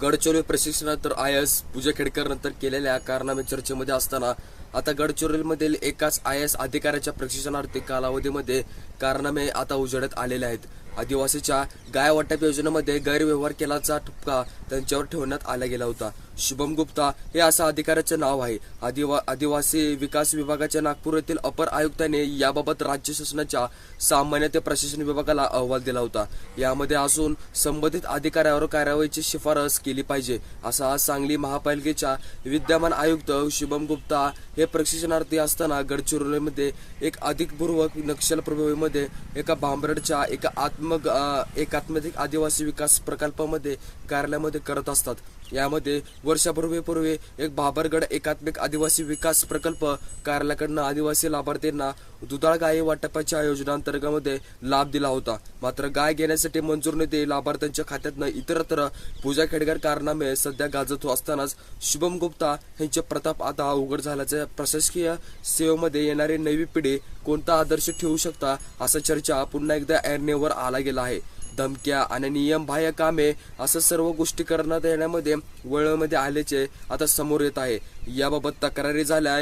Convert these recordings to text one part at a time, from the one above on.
Gadchiroli प्रशिक्षणानंतर IAS पूजा खेडकर नंतर केलेल्या कारनामे चर्चेमध्ये असताना आता गडचिरोलीमधील एकाच IAS अधिकाऱ्याच्या प्रशिक्षणार्थी कालावधीमध्ये कारनामे आता उजेडात आलेले आहेत. आदिवासीच्या गाय वाटप योजनेमध्ये गैरव्यवहार केल्याचा ठपका त्यांच्यावर ठेवण्यात आला गेला होता. शुभम गुप्ता हे असं अधिकाऱ्याचे नाव आहे. आदिवासी विकास विभागाच्या नागपूर येथील अपर आयुक्तांनी याबाबत राज्य शासनाच्या सामान्य ते प्रशासन विभागाला अहवाल दिला होता. यामध्ये असून संबंधित अधिकाऱ्यावर कारवाईची शिफारस केली पाहिजे असा आज सांगली महापालिकेच्या विद्यमान आयुक्त शुभम गुप्ता हे प्रशिक्षणार्थी असताना गडचिरोलीमध्ये एक अधिकपूर्वक नक्षल प्रभावीमध्ये एका भांबरडच्या एकात्मिक आदिवासी विकास प्रकल्पामध्ये कार्यालयामध्ये करत असतात. यामध्ये वर्षापूर्वी एक भाबरगड एकात्मिक आदिवासी विकास प्रकल्प कार्यालयाकडून आदिवासी लाभार्थींना दुधाळ गाय वाटपाच्या योजनांतर्गत लाभ दिला होता. मात्र गाय घेण्यासाठी मंजूर निधी लाभार्थ्यांच्या खात्यातनं इतरत्र पूजा खेडकर कारनामे सध्या गाजत असतानाच शुभम गुप्ता यांचे प्रताप आता उघड झाल्याचे प्रशासकीय सेवेमध्ये येणारी नवी पिढी कोणता आदर्श ठेवू शकता असा चर्चा पुन्हा एकदा ऐरणीवर आला गेला आहे. धमक्या आणि नियमबाह्य कामे असं सर्व गोष्टी करण्यात येण्यामध्ये वळणामध्ये आल्याचे आता समोर येत आहे. याबाबत तक्रारी झाल्या.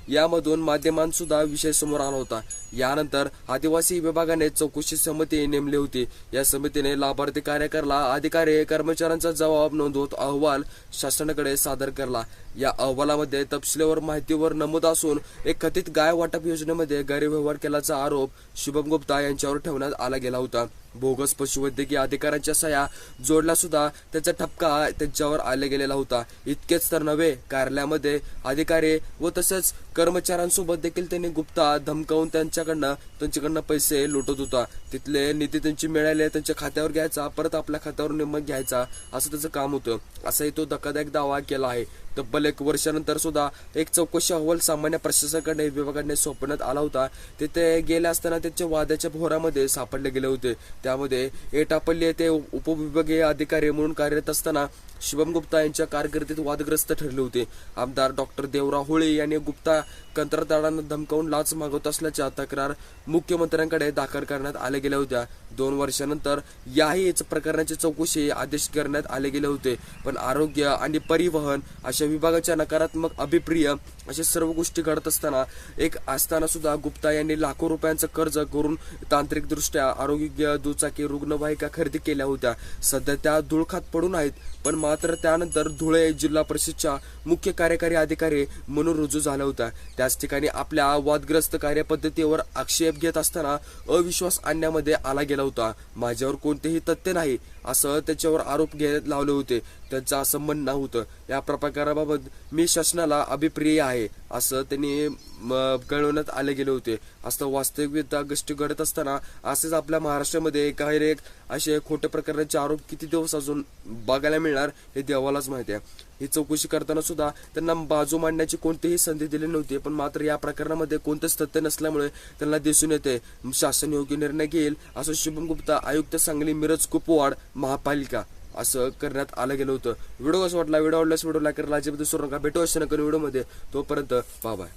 यामधून माध्यमांसुद्धा विषय समोर आला होता. यानंतर आदिवासी विभागाने चौकशी समिती नेमली होती. या समितीने लाभार्थी कार्यकर्ता अधिकारी कर्मचाऱ्यांचा जबाब नोंदवत अहवाल शासनाकडे सादर केला. या अहवालामध्ये तपशीलवार माहितीवर नमूद असून एक कथित गाय वाटप योजनेमध्ये गैरव्यवहार केल्याचा आरोप शुभम गुप्ता यांच्यावर ठेवण्यात आला गेला होता. बोगस पशुवैद्यकीय अधिकाऱ्यांच्या सह्या जोडला सुद्धा त्याचा ठपका त्यांच्यावर आला गेलेला होता. इतकेच तर नव्हे, कार्यालयामध्ये अधिकारी व तसेच कर्मचाऱ्यांसोबत देखील त्यांनी गुप्ता धमकावून त्यांच्याकडनं पैसे लुटत होता. तिथले निधी त्यांची मिळाले त्यांच्या खात्यावर घ्यायचा, परत आपल्या खात्यावर निम्मत घ्यायचा, असं त्याचं काम होतं. असाही तो धक्कादायक दावा केला आहे. तब्बल 1 वर्षानंतर सुद्धा एक चौकशी अहवाल सामान्य प्रशासनाकडे विभागाने सोपवण्यात आला होता. तिथे गेले असताना त्यांच्या वादाच्या भोरामध्ये सापडले गेले होते. त्यामध्ये एटापल्ली येथे उपविभागीय अधिकारी म्हणून कार्यरत असताना शुभम गुप्ता यांच्या कारकिर्दीत वादग्रस्त ठरले होते. आमदार डॉक्टर देवराव होळे यांनी गुप्ता कंत्राटदारांना धमकावून लाच मागवत असल्याच्या तक्रार मुख्यमंत्र्यांकडे दाखल करण्यात आल्या गेल्या होत्या. 2 वर्षानंतर याही प्रकरणाची चौकशी आदेश करण्यात आले गेले होते. पण आरोग्य आणि परिवहन अशा विभागाच्या नकारात्मक अभिप्रिय अशा सर्व गोष्टी घडत असताना सुद्धा गुप्ता यांनी लाखो रुपयांचं कर्ज करून तांत्रिकदृष्ट्या आरोग्य दुचाकी रुग्णवाहिका खरेदी केल्या होत्या. सध्या त्या धुळखात पडून आहेत. पण मात्र त्यानंतर धुळे जिल्हा परिषदच्या मुख्य कार्यकारी अधिकारी म्हणून रुजू झाला होता. त्याच ठिकाणी आपल्या वादग्रस्त कार्यपद्धतीवर आक्षेप घेत असताना अविश्वास आणण्यामध्ये आला गेला होता. माझ्यावर कोणतेही तथ्य नाही असं त्याच्यावर आरोप घेत लावले होते. त्यांचं असं म्हणणं होतं. या प्रकाराबाबत मी शासनाला अभिप्रिय आहे असं त्यांनी कळवण्यात आले गेले होते. असं वास्तविकता गोष्टी घडत असताना असेच आपल्या महाराष्ट्रामध्ये एक असे खोट्या प्रकारचे आरोप किती दिवस अजून बघायला मिळणार हे देवालाच माहिती आहे. ही चौकशी करताना सुद्धा त्यांना बाजू मांडण्याची कोणतीही संधी दिली नव्हती. पण मात्र या प्रकरणामध्ये कोणतेच तथ्य नसल्यामुळे त्यांना दिसून येते शासन योग्य निर्णय घेईल असं शुभम गुप्ता आयुक्त सांगली मिरज कुपवाड महापालिका असं करण्यात आलं गेलं होतं. व्हिडिओ कसा वाटला? व्हिडिओ आवडल्यास व्हिडिओ लाईक करायला अजिबात विसरू नका. भेटू अशा नका व्हिडिओमध्ये. तोपर्यंत बाय.